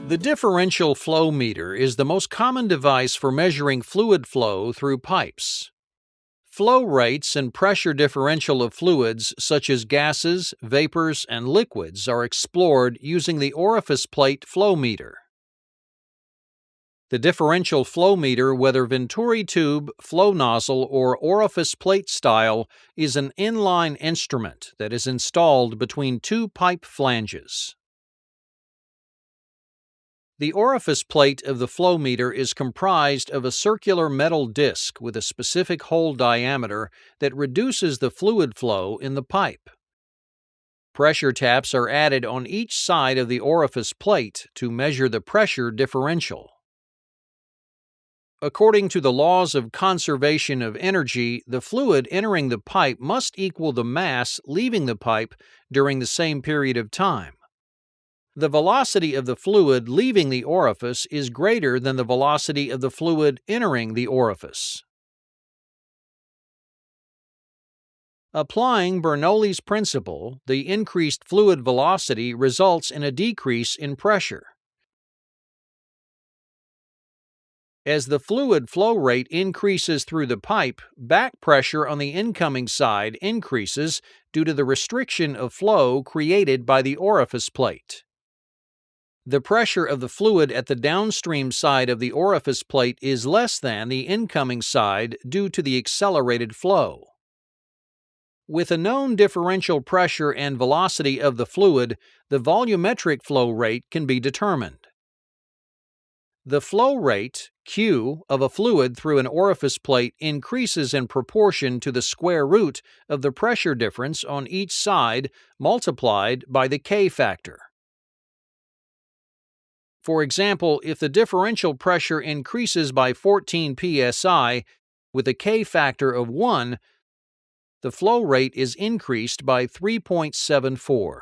The differential flow meter is the most common device for measuring fluid flow through pipes. Flow rates and pressure differential of fluids such as gases, vapors, and liquids are explored using the orifice plate flow meter. The differential flow meter, whether Venturi tube, flow nozzle, or orifice plate style, is an inline instrument that is installed between two pipe flanges. The orifice plate of the flow meter is comprised of a circular metal disc with a specific hole diameter that reduces the fluid flow in the pipe. Pressure taps are added on each side of the orifice plate to measure the pressure differential. According to the laws of conservation of energy, the fluid entering the pipe must equal the mass leaving the pipe during the same period of time. The velocity of the fluid leaving the orifice is greater than the velocity of the fluid entering the orifice. Applying Bernoulli's principle, the increased fluid velocity results in a decrease in pressure. As the fluid flow rate increases through the pipe, back pressure on the incoming side increases due to the restriction of flow created by the orifice plate. The pressure of the fluid at the downstream side of the orifice plate is less than the incoming side due to the accelerated flow. With a known differential pressure and velocity of the fluid, the volumetric flow rate can be determined. The flow rate, Q, of a fluid through an orifice plate increases in proportion to the square root of the pressure difference on each side multiplied by the K factor. For example, if the differential pressure increases by 14 psi with a K factor of 1, the flow rate is increased by 3.74.